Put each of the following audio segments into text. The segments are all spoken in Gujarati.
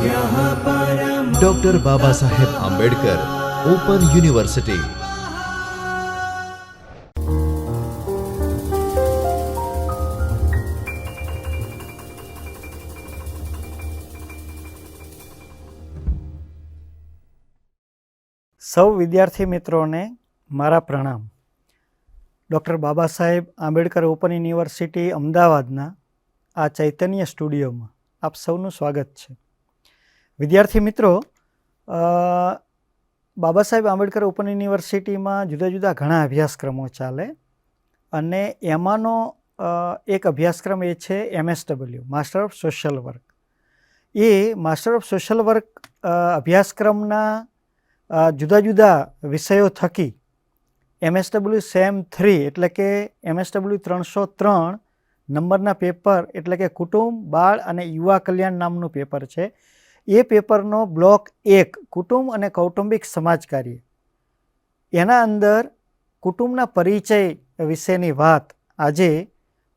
Doctor Baba Saheb Ambedkar open university. સૌ વિદ્યાર્થી મિત્રોને મારા પ્રણામ। Doctor Baba Saheb Ambedkar open university અમદાવાદના આ ચૈતન્ય સ્ટુડિયોમાં આપ સૌનું સ્વાગત છે। વિદ્યાર્થી મિત્રો, બાબા સાહેબ આંબેડકર ઓપન યુનિવર્સિટીમાં જુદા જુદા ઘણા અભ્યાસક્રમો ચાલે અને એમાંનો એક અભ્યાસક્રમ એ છે MSW, master of social work. A master of social work અભ્યાસક્રમના જુદા જુદા વિષયો થકી MSW સેમ 3 એટલે કે MSW 303 નંબરના પેપર એટલે કે કુટુંબ, બાળ અને યુવા કલ્યાણ નામનું પેપર છે। એ પેપરનો બ્લોક 1 કુટુંબ અને કૌટુંબિક સમાજ કાર્ય, એના અંદર કુટુંબના પરિચય વિશેની વાત આજે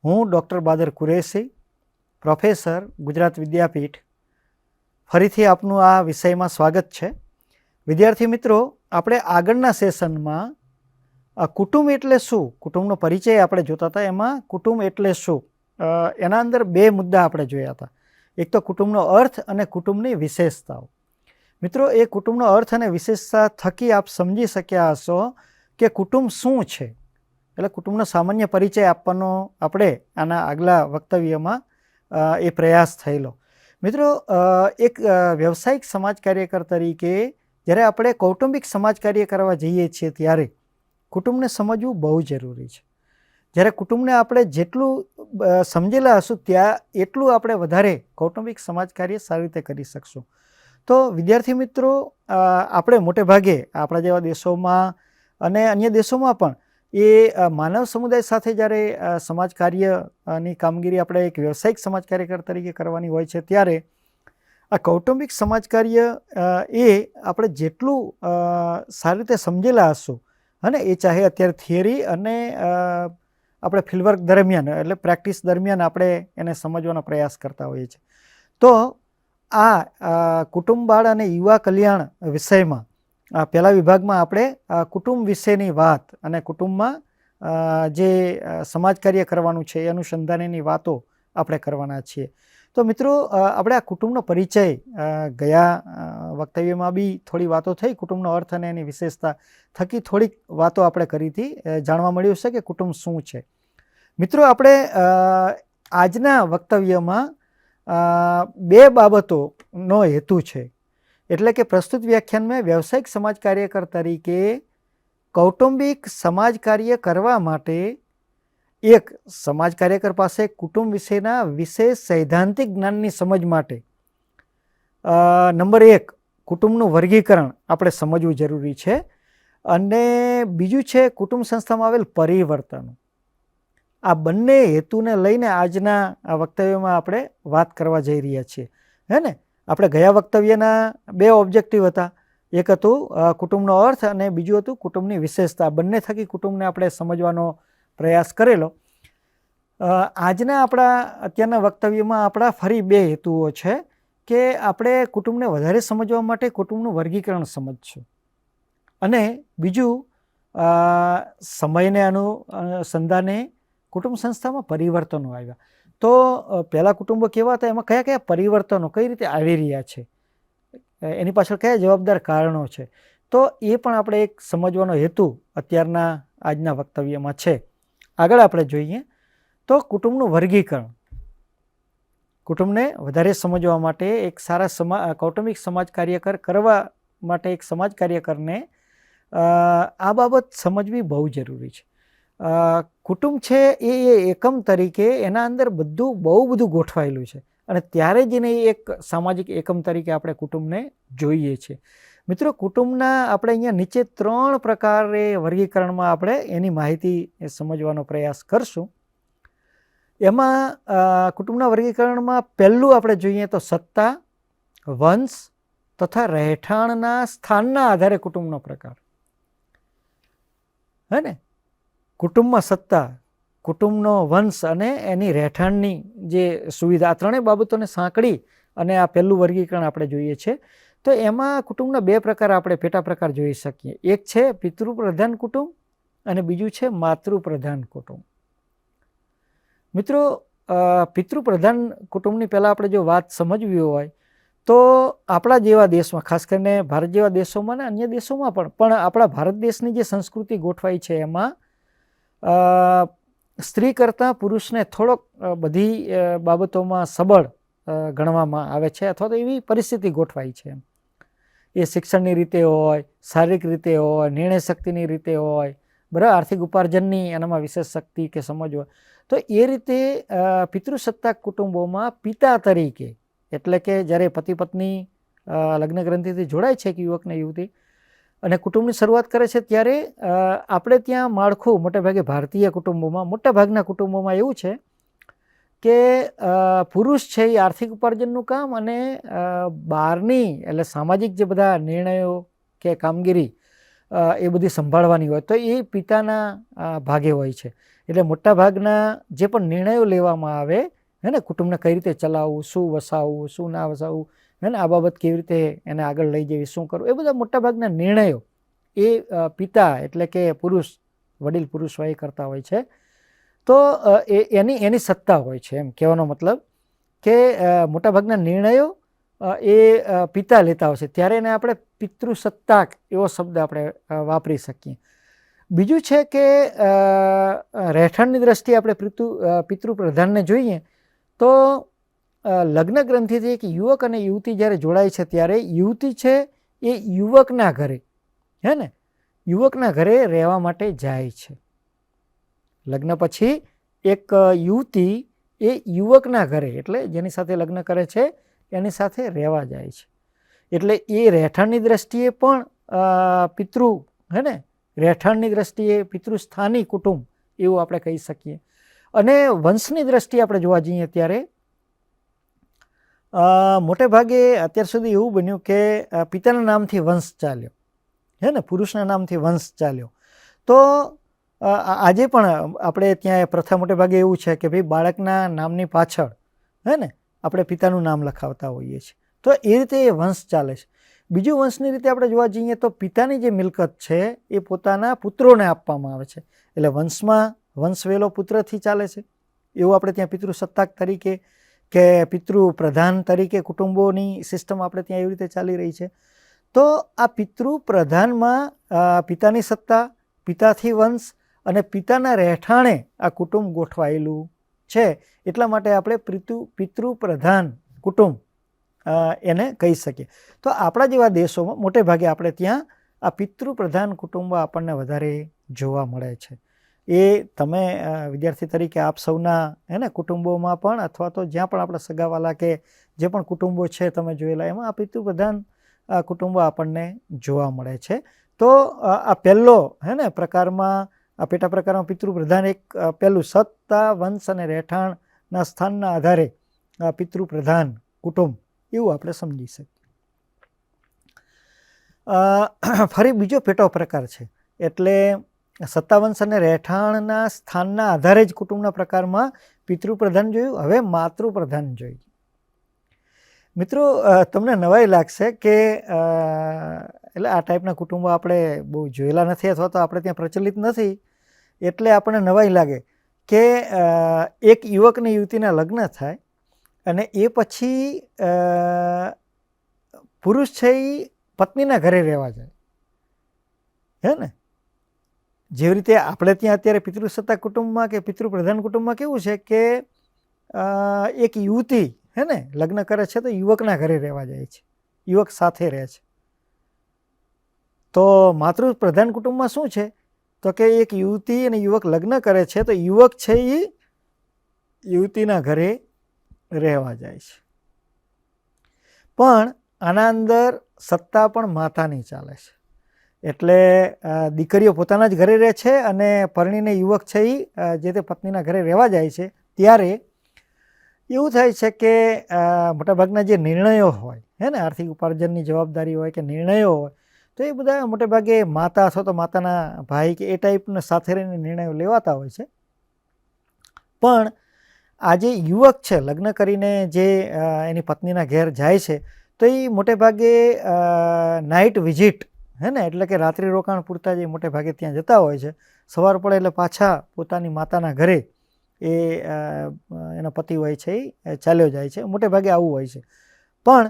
હું ડૉક્ટર બાદર કુરેશી, પ્રોફેસર, ગુજરાત વિદ્યાપીઠ, ફરીથી આપનું આ વિષયમાં સ્વાગત છે। વિદ્યાર્થી મિત્રો, આપણે આગળના સેશનમાં કુટુંબ એટલે શું, કુટુંબનો પરિચય આપણે જોતા હતા, એમાં કુટુંબ એટલે શું એના અંદર બે મુદ્દા આપણે જોયા હતા। એક તો કુટુંબનો અર્થ અને કુટુંબની વિશેષતાઓ। મિત્રો, એ કુટુંબનો અર્થ અને વિશેષતા થકી આપ સમજી શક્યા હશો કે કુટુંબ શું છે, એટલે કુટુંબનો સામાન્ય પરિચય આપવાનો આપણે આના આગલા વક્તવ્યમાં એ પ્રયાસ થયેલો। મિત્રો, એક વ્યવસાયિક સમાજ કાર્યકર તરીકે જ્યારે આપણે કૌટુંબિક સમાજ કાર્ય કરવા જઈએ છીએ ત્યારે કુટુંબને સમજવું બહુ જરૂરી છે। જ્યારે કુટુંબને આપણે જેટલું સમજેલા હશું ત્યાં એટલું આપણે વધારે કૌટુંબિક સમાજ કાર્ય સારી રીતે કરી શકશું। તો વિદ્યાર્થી મિત્રો, આપણે મોટે ભાગે આપણા જેવા દેશોમાં અને અન્ય દેશોમાં પણ એ માનવ સમુદાય સાથે જ્યારે સમાજ કાર્યની કામગીરી આપણે એક વ્યવસાયિક સમાજ કાર્યકર તરીકે કરવાની હોય છે ત્યારે આ કૌટુંબિક સમાજ કાર્ય એ આપણે જેટલું સારી રીતે સમજેલા હશું અને એ ચાહે અત્યારે થિયરી અને આપણે ફિલ્ડવર્ક દરમિયાન એટલે પ્રેક્ટિસ દરમિયાન આપણે એને સમજવાનો પ્રયાસ કરતા હોઈએ છીએ। તો આ કુટુંબ, બાળ અને યુવા કલ્યાણ વિષયમાં પહેલા વિભાગમાં આપણે કુટુંબ વિશેની વાત અને કુટુંબમાં જે સમાજ કાર્ય કરવાનું છે એ અનુસંધાનેની વાતો આપણે કરવાના છીએ। તો મિત્રો, આપણે આ કુટુંબનો પરિચય ગયા વક્તવ્યમાં બી થોડી વાતો થઈ, કુટુંબનો અર્થ અને એની વિશેષતા થકી થોડીક વાતો આપણે કરી હતી, જાણવા મળ્યું છે કે કુટુંબ શું છે। મિત્રો, આપણે આજના વક્તવ્યમાં બે બાબતોનો હેતુ છે, એટલે કે પ્રસ્તુત વ્યાખ્યાન મેં વ્યવસાયિક સમાજ કાર્યકર તરીકે કૌટુંબિક સમાજ કાર્ય કરવા માટે એક સમાજ કાર્યકર પાસે કુટુંબ વિશેના વિશેષ સૈદ્ધાંતિક જ્ઞાનની સમજ માટે નંબર 1 કુટુંબનું વર્ગીકરણ આપણે સમજવું જરૂરી છે અને બીજું છે કુટુંબ સંસ્થામાં આવેલ પરિવર્તનો। આ બંને હેતુને લઈને આજના આ વક્તવ્યમાં આપણે વાત કરવા જઈ રહ્યા છીએ, હે ને। આપણે ગયા વક્તવ્યના બે ઓબ્જેક્ટિવ હતા, એક હતું કુટુંબનો અર્થ અને બીજું હતું કુટુંબની વિશેષતા। બંને થકી કુટુંબને આપણે સમજવાનો પ્રયાસ કરેલો। આજના આપણા અત્યારના વક્તવ્યમાં આપણા ફરી બે હેતુઓ છે કે આપણે કુટુંબને વધારે સમજવા માટે કુટુંબનું વર્ગીકરણ સમજશું અને બીજું સમયને અનુસંધાને કુટુંબ સંસ્થામાં પરિવર્તનો આવ્યા। તો પહેલાં કુટુંબો કેવા હતા, એમાં કયા કયા પરિવર્તનો કઈ રીતે આવી રહ્યા છે, એની પાછળ કયા જવાબદાર કારણો છે, તો એ પણ આપણે એક સમજવાનો હેતુ અત્યારના આજના વક્તવ્યમાં છે। આગળ આપણે જોઈએ તો કુટુંબનું વર્ગીકરણ, કુટુંબને વધારે સમજવા માટે એક સારા કૌટુંબિક સમાજ કાર્યકર કરવા માટે એક સમાજ કાર્યકરને આ બાબત સમજવી બહુ જરૂરી છે। કુટુંબ છે એ એકમ તરીકે એના અંદર બહુ બધું ગોઠવાયેલું છે અને ત્યારે જ એને એક સામાજિક એકમ તરીકે આપણે કુટુંબને જોઈએ છીએ। મિત્રો, કુટુંબના આપણે અહીંયા નીચે 3 પ્રકારે વર્ગીકરણમાં આપણે એની માહિતી સમજવાનો પ્રયાસ કરશું। એમાં કુટુંબના વર્ગીકરણમાં પહેલું આપણે જોઈએ તો સત્તા, વંશ તથા રહેઠાણના સ્થાનના આધારે કુટુંબનો પ્રકાર, હે ને। કુટુંબમાં સત્તા, કુટુંબનો વંશ અને એની રહેઠાણની જે સુવિધા, આ ત્રણેય બાબતોને સાંકળી અને આ પહેલું વર્ગીકરણ આપણે જોઈએ છે. તો એમાં કુટુંબના બે પ્રકાર આપણે પેટા પ્રકાર જોઈ શકીએ. એક છે પિતૃપ્રધાન કુટુંબ અને બીજું છે માતૃપ્રધાન કુટુંબ. મિત્રો, પિતૃપ્રધાન કુટુંબની પહેલાં આપણે જો વાત સમજવી હોય તો આપણા જેવા દેશમાં, ખાસ કરીને ભારત જેવા દેશોમાં ને અન્ય દેશોમાં પણ આપણા ભારત દેશની જે સંસ્કૃતિ ગોઠવાઈ છે એમાં સ્ત્રી કરતાં પુરુષને થોડોક બધી બાબતોમાં સબળ ગણવામાં આવે છે, અથવા તો એવી પરિસ્થિતિ ગોઠવાઈ છે. એ શિક્ષણની રીતે હોય, શારીરિક રીતે હોય, નિર્ણય શક્તિની રીતે હોય, બરાબર, આર્થિક ઉપાર્જનની એનામાં વિશેષ શક્તિ કે સમજ હોય. તો એ રીતે પિતૃસત્તાક કુટુંબોમાં પિતા તરીકે, એટલે કે જ્યારે પતિ પત્ની લગ્ન ગ્રંથિથી જોડાય છે કે યુવક ને યુવતી અને કુટુંબની શરૂઆત કરે છે, ત્યારે આપણે ત્યાં માળખું મોટેભાગે ભારતીય કુટુંબોમાં, મોટાભાગના કુટુંબોમાં એવું છે કે પુરુષ છે એ આર્થિક ઉપાર્જનનું કામ અને બહારની એટલે સામાજિક જે બધા નિર્ણયો કે કામગીરી એ બધી સંભાળવાની હોય તો એ પિતાના ભાગે હોય છે. એટલે મોટાભાગના જે પણ નિર્ણયો લેવામાં આવે, હે ને, કુટુંબને કઈ રીતે ચલાવવું, શું વસાવવું, શું ના વસાવવું, હે ને, આ બાબત કેવી રીતે એને આગળ લઈ જવી, શું કરવું, એ બધા મોટાભાગના નિર્ણયો એ પિતા એટલે કે પુરુષ, વડીલ પુરુષ હોય કરતા હોય છે. તો એની સત્તા હોય છે, એમ કહેવાનો મતલબ કે મોટાભાગના નિર્ણયો એ પિતા લેતા હોય છે, ત્યારે એને આપણે પિતૃસત્તાક એવો શબ્દ આપણે વાપરી શકીએ. બીજું છે કે રહેઠાણની દ્રષ્ટિએ આપણે પિતૃપ્રધાનને જોઈએ તો લગ્ન ગ્રંથિથી એક યુવક અને યુવતી જ્યારે જોડાય છે ત્યારે યુવતી છે એ યુવકના ઘરે, હે ને, યુવકના ઘરે રહેવા માટે જાય છે. લગ્ન પછી એક યુવતી એ યુવકના ઘરે, એટલે જેની સાથે લગ્ન કરે છે એની સાથે રહેવા જાય છે. એટલે એ રહેઠાણની દ્રષ્ટિએ પણ પિતૃ, હે ને, રહેઠાણની દ્રષ્ટિએ પિતૃસ્થાની કુટુંબ એવું આપણે કહી શકીએ. અને વંશની દ્રષ્ટિએ આપણે જોવા જઈએ ત્યારે મોટે ભાગે અત્યાર સુધી એવું બન્યું કે પિતાના નામથી વંશ ચાલ્યો, હે ને, પુરુષના નામથી વંશ ચાલ્યો. તો આજે પણ આપણે ત્યાં પ્રથા મોટે ભાગે એવું છે કે ભાઈ બાળકના નામની પાછળ, હે ને, આપણે પિતાનું નામ લખાવતા હોઈએ છીએ. તો એ રીતે એ વંશ ચાલે છે. બીજું વંશની રીતે આપણે જોવા જઈએ તો પિતાની જે મિલકત છે એ પોતાના પુત્રોને આપવામાં આવે છે. એટલે વંશમાં વંશવેલો પુત્રથી ચાલે છે. એવું આપણે ત્યાં પિતૃસત્તાક તરીકે કે પિતૃપ્રધાન તરીકે કુટુંબોની સિસ્ટમ આપણે ત્યાં એવી રીતે ચાલી રહી છે. તો આ પિતૃપ્રધાનમાં પિતાની સત્તા, પિતાથી વંશ અને પિતાના રહેઠાણે આ કુટુંબ ગોઠવાયેલું છે. એટલા માટે આપણે પિતૃપ્રધાન કુટુંબ એને કહી શકીએ. તો આપણા જેવા દેશોમાં મોટે ભાગે આપણે ત્યાં આ પિતૃપ્રધાન કુટુંબ આપણને વધારે જોવા મળે છે. એ તમે વિદ્યાર્થી તરીકે આપ સૌના, હે ને, કુટુંબોમાં પણ અથવા તો જ્યાં પણ આપણા સગાવાલા કે જે પણ કુટુંબો છે તમે જોયેલા, એમાં આ પિતૃપ્રધાન કુટુંબો આપણને જોવા મળે છે. તો આ પહેલો, હે ને, પ્રકારમાં, આ પેટા પ્રકારમાં પિતૃપ્રધાન એક પહેલું સત્તા, વંશ અને રહેઠાણના સ્થાનના આધારે પિતૃપ્રધાન કુટુંબ એવું આપણે સમજી શકીએ. ફરી બીજો પેટો પ્રકાર છે, એટલે સત્તા, વંશ અને રહેઠાણના સ્થાનના આધારે જ કુટુંબના પ્રકારમાં પિતૃપ્રધાન જોયું. હવે માતૃપ્રધાન જોઈએ. મિત્રો, તમને નવાઈ લાગશે કે એટલે આ ટાઈપના કુટુંબો આપણે બહુ જોયેલા નથી અથવા તો આપણે ત્યાં પ્રચલિત નથી, એટલે આપણને નવાઈ લાગે કે એક યુવક અને યુવતીના લગ્ન થાય અને એ પછી પુરુષ છે એ પત્નીના ઘરે રહેવા જાય, હે ને. જેવી રીતે આપણે ત્યાં અત્યારે પિતૃસત્તાક કુટુંબમાં કે પિતૃપ્રધાન કુટુંબમાં કેવું છે કે એક યુવતી, હે ને, લગ્ન કરે છે તો યુવકના ઘરે રહેવા જાય છે, યુવક સાથે રહે છે. તો માતૃપ્રધાન કુટુંબમાં શું છે તો કે એક યુવતી અને યુવક લગ્ન કરે છે તો યુવક છે એ યુવતીના ઘરે રહેવા જાય છે. પણ આના અંદર સત્તા પણ માતાની ચાલે છે. એટલે દીકરીઓ પોતાના જ ઘરે રહે છે અને પરણીને યુવક છે એ જે તે પત્નીના ઘરે રહેવા જાય છે. ત્યારે એવું થાય છે કે મોટાભાગના જે નિર્ણયો હોય, હે ને, આર્થિક ઉપાર્જનની જવાબદારી હોય કે નિર્ણયો હોય, તો એ બધા મોટેભાગે માતા અથવા તો માતાના ભાઈ કે એ ટાઈપના સાથે રહીને નિર્ણયો લેવાતા હોય છે. પણ આ જે યુવક છે લગ્ન કરીને જે એની પત્નીના ઘેર જાય છે તો એ મોટે ભાગે નાઇટ વિઝિટ હે ને, એટલે કે રાત્રિ રોકાણ પૂરતા જે મોટે ભાગે ત્યાં જતા હોય છે. સવાર પડે એટલે પાછા પોતાની માતાના ઘરે એ એનો પતિ હોય છે એ ચાલ્યો જાય છે. મોટે ભાગે આવું હોય છે. પણ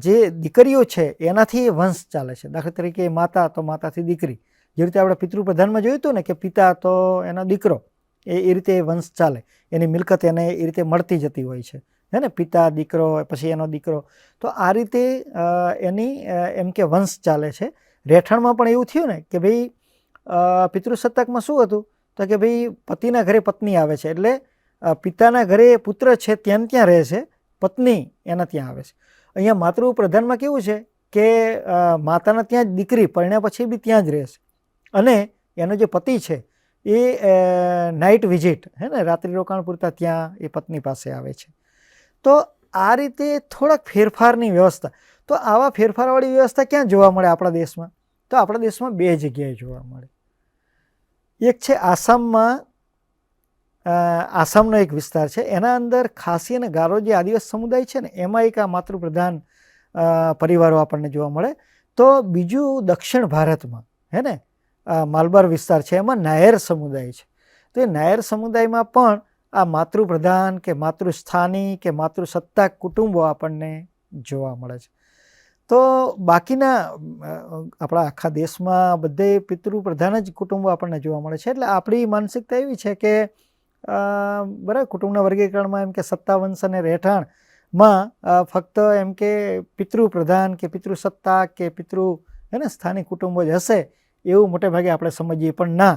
જે દીકરીઓ છે એનાથી વંશ ચાલે છે. દાખલા તરીકે માતા તો માતાથી દીકરી, જે રીતે આપણે પિતૃપ્રધાનમાં જોયું હતું ને કે પિતા તો એનો દીકરો, એ રીતે વંશ ચાલે. એની મિલકત એને એ રીતે મળતી જતી હોય છે હે ને, પિતા દીકરો પછી એનો દીકરો. તો આ રીતે એની એમ કે વંશ ચાલે છે. રહેઠાણમાં પણ એવું થયું ને કે ભાઈ પિતૃસત્તાકમાં શું હતું તો કે ભાઈ પતિના ઘરે પત્ની આવે છે એટલે પિતાના ઘરે પુત્ર છે ત્યાં રહે છે, પત્ની એના ત્યાં આવે છે. અહીંયા માતૃપ્રધાનમાં કેવું છે કે માતાના ત્યાં જ દીકરી પરણ્યા પછી બી ત્યાં જ રહે છે અને એનો જે પતિ છે એ નાઇટ વિઝિટ હે ને, રાત્રિ રોકાણ પૂરતા ત્યાં એ પત્ની પાસે આવે છે. તો આ રીતે થોડાક ફેરફારની વ્યવસ્થા. તો આવા ફેરફારવાળી વ્યવસ્થા ક્યાં જોવા મળે આપણા દેશમાં? તો આપણા દેશમાં 2 જગ્યાએ જોવા મળે. એક છે આસામમાં, આસામનો એક વિસ્તાર છે, એના અંદર ખાસી અને ગારો જે આદિવાસી સમુદાય છે ને એમાં એક આ માતૃપ્રધાન પરિવારો આપણને જોવા મળે. તો બીજું દક્ષિણ ભારતમાં હે ને, માલબાર વિસ્તાર છે એમાં નાયર સમુદાય છે. તો એ નાયર સમુદાયમાં પણ આ માતૃપ્રધાન કે માતૃસ્થાની કે માતૃસત્તાક કુટુંબો આપણને જોવા મળે છે. તો બાકીના આપણા આખા દેશમાં બધે પિતૃપ્રધાન જ કુટુંબો આપણને જોવા મળે છે. એટલે આપણી માનસિકતા એવી છે કે બરાબર કુટુંબના વર્ગીકરણમાં એમ કે સત્તા વંશ અને રહેઠાણમાં ફક્ત એમ કે પિતૃપ્રધાન કે પિતૃસત્તાક કે હે ને સ્થાનિક કુટુંબો જ હશે એવું મોટે ભાગે આપણે સમજીએ. પણ ના,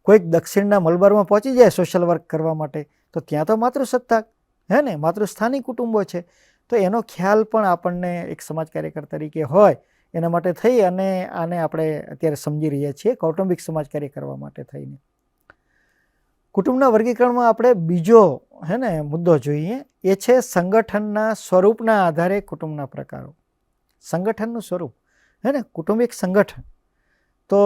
કોઈક દક્ષિણના મલબારમાં પહોંચી જાય સોશિયલ વર્ક કરવા માટે તો ત્યાં તો માતૃસત્તાક હે ને, માતૃસ્થાનિક કુટુંબો છે. તો એનો ખ્યાલ પણ આપણને એક સમાજ કાર્યકર તરીકે હોય એના માટે થઈ અને આને આપણે અત્યારે સમજી રહ્યા છીએ કૌટુંબિક સમાજ કાર્ય કરવા માટે થઈને. કુટુંબના વર્ગીકરણમાં આપણે બીજો હે ને મુદ્દો જોઈએ, એ છે સંગઠનના સ્વરૂપના આધારે કુટુંબના પ્રકારો. સંગઠનનું સ્વરૂપ હે ને, કુટુંબિક સંગઠન તો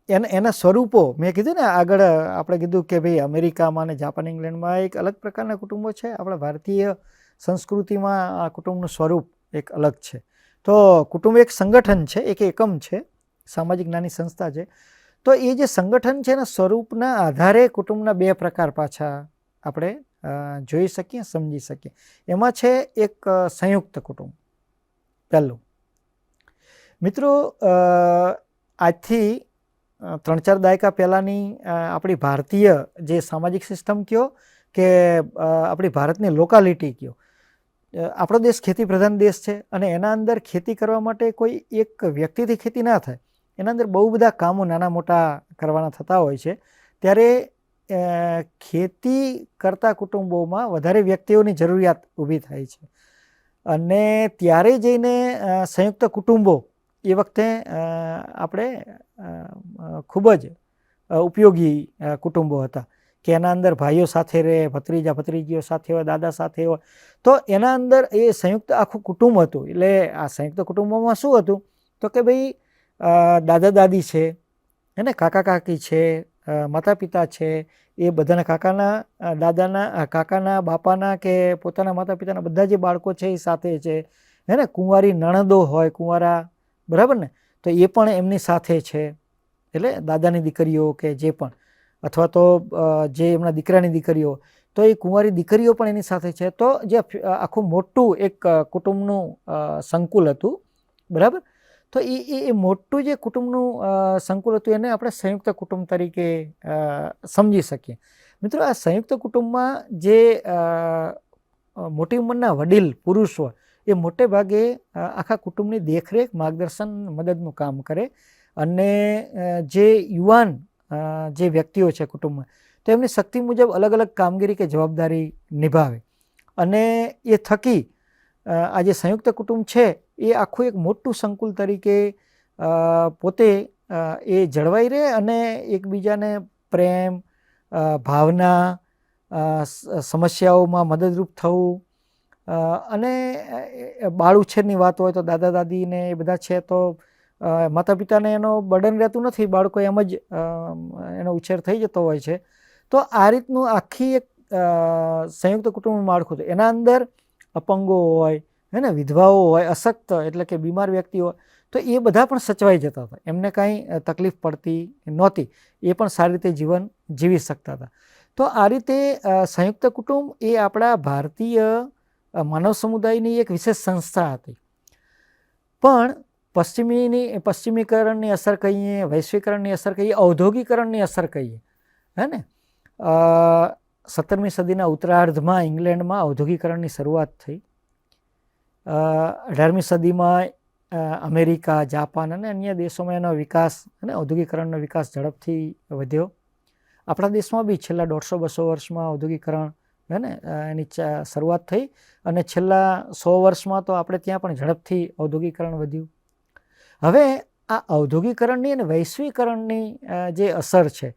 એના સ્વરૂપો મેં કીધું ને આગળ, આપણે કીધું કે ભાઈ અમેરિકામાં અને જાપાન ઇંગ્લેન્ડમાં એક અલગ પ્રકારના કુટુંબો છે. આપણા ભારતીય સંસ્કૃતિમાં આ કુટુંબનું સ્વરૂપ એક અલગ છે. તો કુટુંબ એક સંગઠન છે, એક એકમ છે, સામાજિક નાની સંસ્થા છે. તો એ જે સંગઠન છે એના સ્વરૂપના આધારે કુટુંબના 2 પ્રકાર પાછા આપણે જોઈ શકીએ, સમજી શકીએ. એમાં છે એક સંયુક્ત કુટુંબ. પહેલું મિત્રો, આજથી 3-4 દાયકા પહેલાંની આપણી ભારતીય જે સામાજિક સિસ્ટમ કયો કે આપણી ભારતની લોકાલિટી કયો, આપણો દેશ ખેતી પ્રધાન દેશ છે અને એના અંદર ખેતી કરવા માટે કોઈ એક વ્યક્તિથી ખેતી ના થાય, એના અંદર બહુ બધા કામો નાના મોટા કરવાના થતા હોય છે. ત્યારે ખેતી કરતા કુટુંબોમાં વધારે વ્યક્તિઓની જરૂરિયાત ઊભી થાય છે અને ત્યારે જઈને સંયુક્ત કુટુંબો એ વખતે આપણે ખૂબ જ ઉપયોગી કુટુંબો હતા કે એના અંદર ભાઈઓ સાથે રહે, ભત્રીજા ભત્રીજીઓ સાથે હોય, દાદા સાથે હોય. તો એના અંદર એ સંયુક્ત આખું કુટુંબ હતું. એટલે આ સંયુક્ત કુટુંબોમાં શું હતું તો કે ભાઈ દાદા દાદી છે એને, કાકા કાકી છે, માતા પિતા છે, એ બધાના કાકાના દાદાના કાકાના બાપાના કે પોતાના માતા પિતાના બધા જે બાળકો છે એ સાથે છે હે ને. કુંવારી નણંદો હોય, કુંવારા, બરાબર ને, તો એ પણ એમની સાથે છે. એટલે દાદાની દીકરીઓ કે જે પણ, અથવા તો જે એમના દીકરાની દીકરીઓ, તો એ કુંવારી દીકરીઓ પણ એની સાથે છે. તો જે આખું મોટું એક કુટુંબનું સંકુલ હતું, બરાબર. તો એ મોટું જે કુટુંબનું સંકુલ હતું એને આપણે સંયુક્ત કુટુંબ તરીકે સમજી શકીએ. મિત્રો, આ સંયુક્ત કુટુંબમાં જે મોટી ઉંમરના વડીલ પુરુષ હોય એ મોટે ભાગે આખા કુટુંબની દેખરેખ, માર્ગદર્શન, મદદનું કામ કરે અને જે યુવાન જે વ્યક્તિઓ છે કુટુંબમાં તો એમની શક્તિ મુજબ અલગ અલગ કામગીરી કે જવાબદારી નિભાવે અને એ થકી આ જે સંયુક્ત કુટુંબ છે એ આખું એક મોટું સંકુલ તરીકે પોતે એ જળવાઈ રહે અને એકબીજાને પ્રેમ, ભાવના, સમસ્યાઓમાં મદદરૂપ થવું અને બાળ ઉછેરની વાત હોય તો દાદા દાદીને એ બધા છે તો માતા પિતાને એનો બર્ડન રહેતું નથી, બાળકો એમ જ એનો ઉછેર થઈ જતો હોય છે. તો આ રીતનું આખી એક સંયુક્ત કુટુંબનું માળખું હતું. એના અંદર અપંગો હોય, હે ને, વિધવાઓ હોય, અશક્ત એટલે કે બીમાર વ્યક્તિ હોય, તો એ બધા પણ સચવાઈ જતા હતા. એમને કાંઈ તકલીફ પડતી નહોતી. એ પણ સારી રીતે જીવન જીવી શકતા હતા. તો આ રીતે સંયુક્ત કુટુંબ એ આપણા ભારતીય માનવ સમુદાયની એક વિશેષ સંસ્થા હતી. પણ પશ્ચિમીકરણની અસર કહીએ, વૈશ્વિકરણની અસર કહીએ, ઔદ્યોગિકરણની અસર કહીએ, હે ને, 17મી સદીના ઉત્તરાર્ધમાં ઇંગ્લેન્ડમાં ઔદ્યોગિકરણની શરૂઆત થઈ. 18મી સદીમાં અમેરિકા, જાપાન અને અન્ય દેશોમાં એનો વિકાસ અને ઔદ્યોગિકરણનો વિકાસ ઝડપથી વધ્યો. આપણા દેશમાં બી છેલ્લા 150-200 વર્ષમાં ઔદ્યોગિકરણ, હે ને, એની શરૂઆત થઈ અને છેલ્લા 100 વર્ષમાં તો આપણે ત્યાં પણ ઝડપથી ઔદ્યોગિકરણ વધ્યું. હવે આ ઔદ્યોગિકરણની અને વૈશ્વિકરણની જે અસર છે,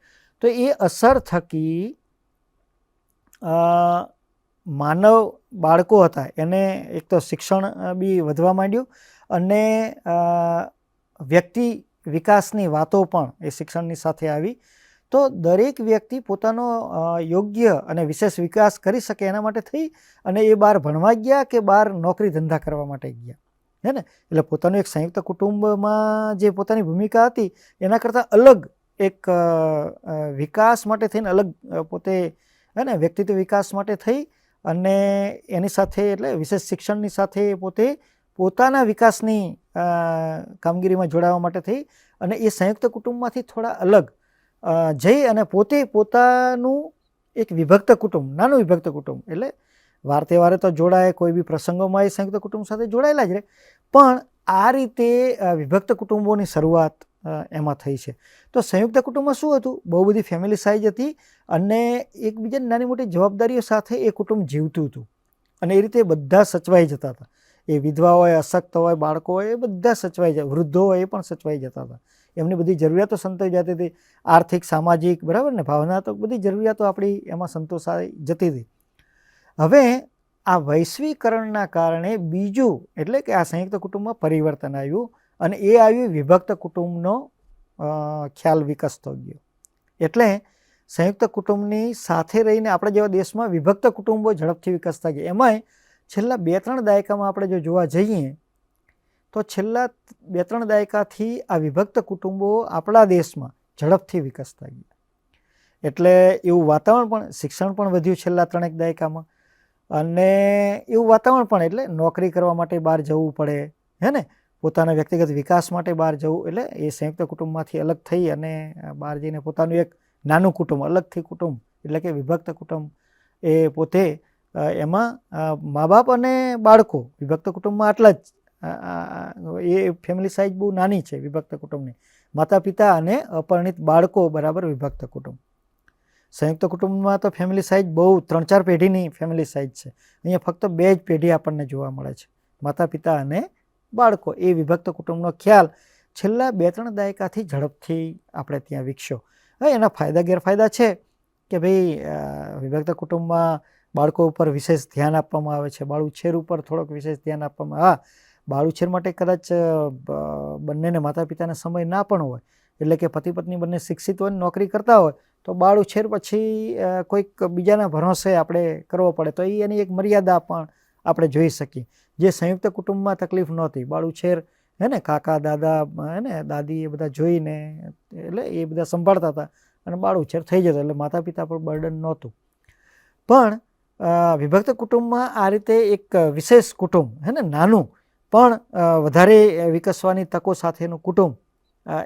તો એ અસર થકી માનવ બાળકો હતા એને એક તો શિક્ષણ બી વધવા માંડ્યું અને વ્યક્તિ વિકાસની વાતો પણ એ શિક્ષણની સાથે આવી. તો દરેક વ્યક્તિ પોતાનો યોગ્ય અને વિશેષ વિકાસ કરી શકે એના માટે થઈ અને એ બહાર ભણવા ગયા કે બહાર નોકરી ધંધા કરવા માટે ગયા, હે ને. એટલે પોતાનું એક સંયુક્ત કુટુંબમાં જે પોતાની ભૂમિકા હતી એના કરતાં અલગ એક વિકાસ માટે થઈને અલગ પોતે, હે ને, વ્યક્તિત્વ વિકાસ માટે થઈ અને એની સાથે એટલે વિશેષ શિક્ષણની સાથે પોતે પોતાના વિકાસની કામગીરીમાં જોડાવા માટે થઈ અને એ સંયુક્ત કુટુંબમાંથી થોડા અલગ જઈ અને પોતે પોતાનું એક વિભક્ત કુટુંબ, નાનું વિભક્ત કુટુંબ, એટલે વાર તહેવારે તો જોડાય, કોઈ બી પ્રસંગોમાં એ સંયુક્ત કુટુંબ સાથે જોડાયેલા જ રહે, પણ આ રીતે વિભક્ત કુટુંબોની શરૂઆત એમાં થઈ છે. તો સંયુક્ત કુટુંબમાં શું હતું? બહુ બધી ફેમિલી સાઇઝ હતી અને એકબીજાની નાની મોટી જવાબદારીઓ સાથે એ કુટુંબ જીવતું હતું અને એ રીતે બધા સચવાઈ જતા હતા. એ વિધવા હોય, અશક્ત હોય, બાળકો હોય, એ બધા સચવાઈ જાય, વૃદ્ધો હોય એ પણ સચવાઈ જતા હતા. એમની બધી જરૂરિયાતો સંતોષી જતી હતી. આર્થિક, સામાજિક, બરાબર ને, ભાવનાત્મક બધી જરૂરિયાતો આપણી એમાં સંતોષાઈ જતી હતી. હવે આ વૈશ્વિકરણના કારણે બીજું એટલે કે આ સંયુક્ત કુટુંબમાં પરિવર્તન આવ્યું અને એ આવ્યું વિભક્ત કુટુંબનો ખ્યાલ વિકસતો ગયો. એટલે સંયુક્ત કુટુંબની સાથે રહીને આપણા જેવા દેશમાં વિભક્ત કુટુંબો ઝડપથી વિકસતા ગયા. એમાંય છેલ્લા 2-3 દાયકામાં આપણે જો જોવા જઈએ તો છેલ્લા 2-3 દાયકાથી આ વિભક્ત કુટુંબો આપણા દેશમાં ઝડપથી વિકસતા ગયા. એટલે એવું વાતાવરણ પણ, શિક્ષણ પણ વધ્યું છેલ્લા 3 દાયકામાં અને એવું વાતાવરણ પણ એટલે નોકરી કરવા માટે બહાર જવું પડે, હે ને, પોતાના વ્યક્તિગત વિકાસ માટે બહાર જવું, એટલે એ સંયુક્ત કુટુંબમાંથી અલગ થઈ અને બહાર જઈને પોતાનું એક નાનું કુટુંબ, અલગથી કુટુંબ એટલે કે વિભક્ત કુટુંબ એ પોતે એમાં મા બાપ અને બાળકો વિભક્ત કુટુંબમાં આટલા જ, એ ફેમિલી સાઇઝ બહુ નાની છે વિભક્ત કુટુંબની. માતા પિતા અને અપરિણિત બાળકો બરાબર વિભક્ત કુટુંબ. સંયુક્ત કુટુંબમાં તો ફેમિલી સાઇઝ બહુ 3-4 પેઢીની ફેમિલી સાઇઝ છે. અહીંયા ફક્ત 2 જ પેઢી આપણને જોવા મળે છે, માતા પિતા અને બાળકો. એ વિભક્ત કુટુંબનો ખ્યાલ છેલ્લા 2-3 દાયકાથી ઝડપથી આપણે ત્યાં વિકસ્યો. હવે એના ફાયદા ગેરફાયદા છે કે ભાઈ વિભક્ત કુટુંબમાં બાળકો ઉપર વિશેષ ધ્યાન આપવામાં આવે છે, બાળુછેર ઉપર થોડોક વિશેષ ધ્યાન આપવામાં. હા, બાળુછેર માટે કદાચ બંનેને માતા પિતાને સમય ના પણ હોય, એટલે કે પતિ પત્ની બંને શિક્ષિત હોય, નોકરી કરતા હોય, તો બાળુછેર પછી કોઈક બીજાના ભરોસે આપણે કરવો પડે, તો એની એક મર્યાદા પણ આપણે જોઈ શકીએ. જે સંયુક્ત કુટુંબમાં તકલીફ નહોતી, બાળુછેર, હે ને, કાકા દાદા, હે ને, દાદી, એ બધા જોઈને એટલે એ બધા સંભાળતા હતા અને બાળુછેર થઈ જતો, એટલે માતા પિતા પર બર્ડન નહોતું. પણ વિભક્ત કુટુંબમાં આ રીતે એક વિશેષ કુટુંબ, હે ને, નાનું પણ વધારે વિકસવાની તકો સાથેનું કુટુંબ,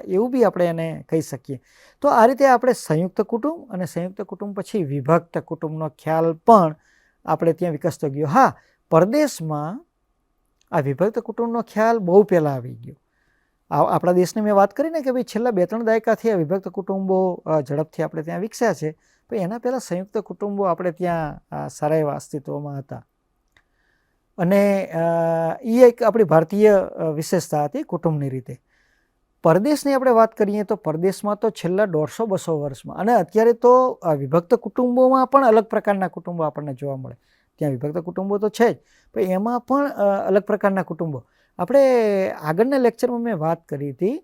એવું બી આપણે એને કહી શકીએ. તો આ રીતે આપણે સંયુક્ત કુટુંબ અને સંયુક્ત કુટુંબ પછી વિભક્ત કુટુંબનો ખ્યાલ પણ આપણે ત્યાં વિકસતો ગયો. હા, પરદેશમાં આ વિભક્ત કુટુંબનો ખ્યાલ બહુ પહેલાં આવી ગયો. આપણા દેશની મેં વાત કરી ને કે ભાઈ છેલ્લા 2-3 દાયકાથી આ વિભક્ત કુટુંબો ઝડપથી આપણે ત્યાં વિકસ્યા છે, પણ એના પહેલાં સંયુક્ત કુટુંબો આપણે ત્યાં સારા એવા અસ્તિત્વમાં હતા. અને એ એક આપણી ભારતીય વિશેષતા હતી કુટુંબની રીતે. પરદેશની આપણે વાત કરીએ તો પરદેશમાં તો છેલ્લા 150-200 વર્ષમાં, અને અત્યારે તો વિભક્ત કુટુંબોમાં પણ અલગ પ્રકારના કુટુંબો આપણને જોવા મળે. ત્યાં વિભક્ત કુટુંબો તો છે જ, પણ એમાં પણ અલગ પ્રકારના કુટુંબો. આપણે આગળના લેક્ચરમાં મેં વાત કરી હતી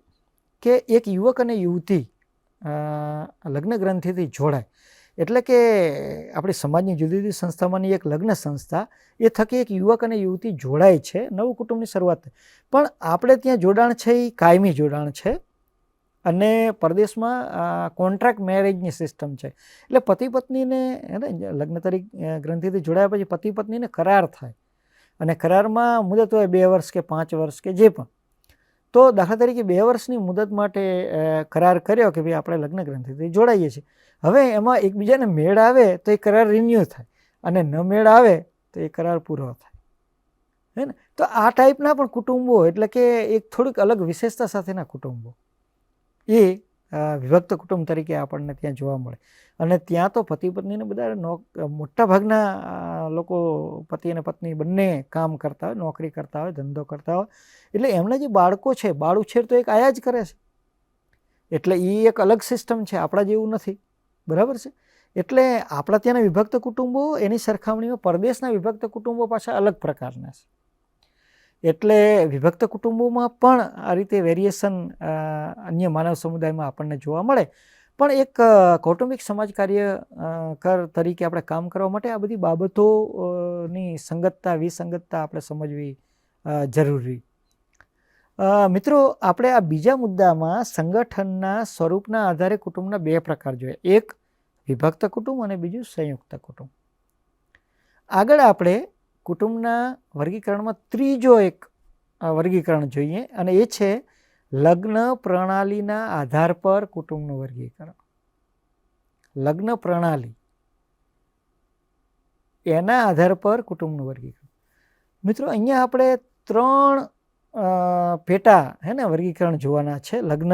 કે એક યુવક અને યુવતી લગ્ન ગ્રંથિથી જોડાય, એટલે કે આપણી સમાજની જુદી જુદી સંસ્થામાંની એક લગ્ન સંસ્થા એ થકી એક યુવક અને યુવતી જોડાય છે, નવું કુટુંબની શરૂઆત થાય. પણ આપણે ત્યાં જોડાણ છે એ કાયમી જોડાણ છે અને પરદેશમાં કોન્ટ્રાક્ટ મેરેજની સિસ્ટમ છે. એટલે પતિ પત્નીને લગ્ન તારીખ ગ્રંથિથી જોડાયા પછી પતિ પત્નીને કરાર થાય અને કરારમાં મુદત હોય 2 વર્ષ કે 5 વર્ષ કે જે પણ. તો દાખલા તરીકે 2 વર્ષની મુદત માટે કરાર કર્યો કે ભાઈ આપણે લગ્ન ગ્રંથિથી જોડાઈએ છીએ. હવે એમાં એકબીજાને મેળ આવે તો એ કરાર રિન્યૂ થાય અને ન મેળ આવે તો એ કરાર પૂરો થાય, હે ને. તો આ ટાઈપના પણ કુટુંબો, એટલે કે એક થોડીક અલગ વિશેષતા સાથેના કુટુંબો એ વિભક્ત કુટુંબ તરીકે આપણને ત્યાં જોવા મળે. અને ત્યાં તો પતિ પત્નીને બધા મોટા ભાગના લોકો પતિ અને પત્ની બંને કામ કરતા હોય, નોકરી કરતા હોય, ધંધો કરતા હોય. એટલે એમના જે બાળકો છે, બાળુછેર તો એક આયા જ કરે છે. એટલે એ એક અલગ સિસ્ટમ છે, આપણા જેવું નથી, બરાબર છે. એટલે આપણા ત્યાંના વિભક્ત કુટુંબો એની સરખામણીમાં પરદેશના વિભક્ત કુટુંબો પાછા અલગ પ્રકારના છે. એટલે વિભક્ત કુટુંબોમાં પણ આ રીતે વેરિએશન અન્ય માનવ સમુદાયમાં આપણને જોવા મળે. પણ એક કૌટુંબિક સમાજ કાર્યકર તરીકે આપણે કામ કરવા માટે આ બધી બાબતોની સંગતતા વિસંગતતા આપણે સમજવી જરૂરી. મિત્રો, આપણે આ બીજા મુદ્દામાં સંગઠનના સ્વરૂપના આધારે કુટુંબના 2 પ્રકાર જોઈએ, એક વિભક્ત કુટુંબ અને બીજું સંયુક્ત કુટુંબ. આગળ આપણે કુટુંબના વર્ગીકરણમાં ત્રીજો એક વર્ગીકરણ જોઈએ અને એ છે લગ્ન પ્રણાલીના આધાર પર કુટુંબનું વર્ગીકરણ. લગ્ન પ્રણાલી એના આધાર પર કુટુંબનું વર્ગીકરણ. મિત્રો, અહીંયા આપણે 3 પેટા વર્ગીકરણ જોવાના છે લગ્ન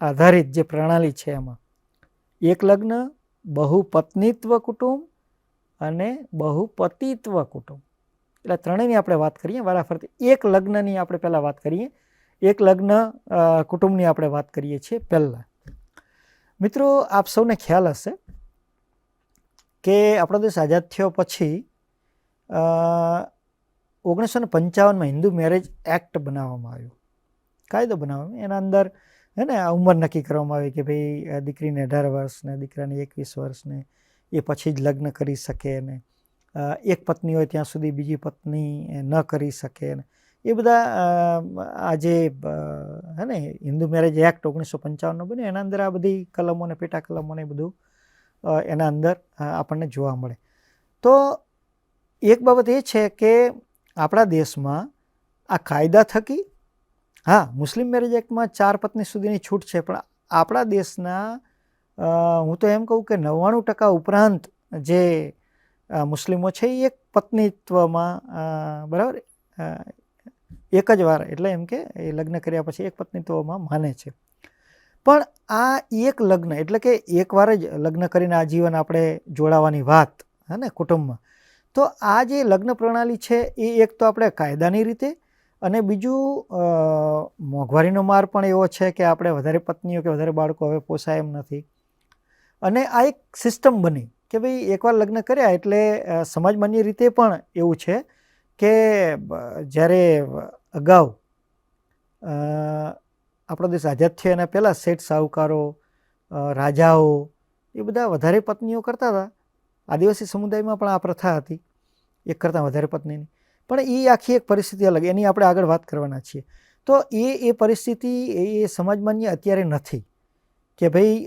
આધારિત જે પ્રણાલી છે એમાં. એક લગ્ન, બહુપત્નીત્વ કુટુંબ અને બહુપતિત્વ કુટુંબ. એટલે ત્રણેયની આપણે વાત કરીએ વારાફરતી. એક લગ્નની આપણે પહેલાં વાત કરીએ. એક લગ્ન કુટુંબની આપણે વાત કરીએ છીએ પહેલાં. મિત્રો, આપ સૌને ખ્યાલ હશે કે આપણો દેશ આઝાદ થયો પછી 1955માં હિન્દુ મેરેજ એક્ટ બનાવવામાં આવ્યો, કાયદો બનાવવામાં. એના અંદર ઉંમર નક્કી કરવામાં આવી કે ભાઈ દીકરીને 18 વર્ષ ને દીકરાને 21 વર્ષ ને એ પછી જ લગ્ન કરી શકે ને એક પત્ની હોય ત્યાં સુધી બીજી પત્ની ન કરી શકે ને એ બધા આ જે હિન્દુ મેરેજ એક્ટ 1955નો બન્યો એના અંદર આ બધી કલમો ને પેટા કલમો ને બધું એના અંદર આપણને જોવા મળે. તો એક બાબત એ છે કે આપણા દેશમાં આ કાયદા થકી, હા, મુસ્લિમ મેરેજ એક્ટમાં 4 પત્ની સુધીની છૂટ છે, પણ આપણા દેશના હું તો એમ કહું કે 99% ઉપરાંત જે મુસ્લિમો છે એ એક પત્નીત્વમાં, બરાબર, એક જ વાર, એટલે એમ કે એ લગ્ન કર્યા પછી એક પત્નીત્વમાં માને છે. પણ આ એક લગ્ન એટલે કે એક વાર જ લગ્ન કરીને આજીવન આપણે જોડાવાની વાત કુટુંબમાં. તો આ જે લગ્ન પ્રણાલી છે એ એક તો આપણે કાયદાની રીતે અને બીજું મોંઘવારીનો માર પણ એવો છે કે આપણે વધારે પત્નીઓ કે વધારે બાળકો હવે પોસાય એમ નથી. અને આ એક સિસ્ટમ બની કે ભાઈ એકવાર લગ્ન કર્યા એટલે સમાજમાન્ય રીતે પણ એવું છે કે જ્યારે અગાઉ આપણો દેશ આઝાદ થયો એના પહેલાં શેઠ સાહુકારો, રાજાઓ એ બધા વધારે પત્નીઓ કરતા હતા. આદિવાસી સમુદાયમાં પણ આ પ્રથા હતી એક કરતાં વધારે પત્નીની. પણ એ આખી એક પરિસ્થિતિ અલગ, એની આપણે આગળ વાત કરવાના છીએ. તો એ પરિસ્થિતિ એ સમાજમાન્ય અત્યારે નથી કે ભાઈ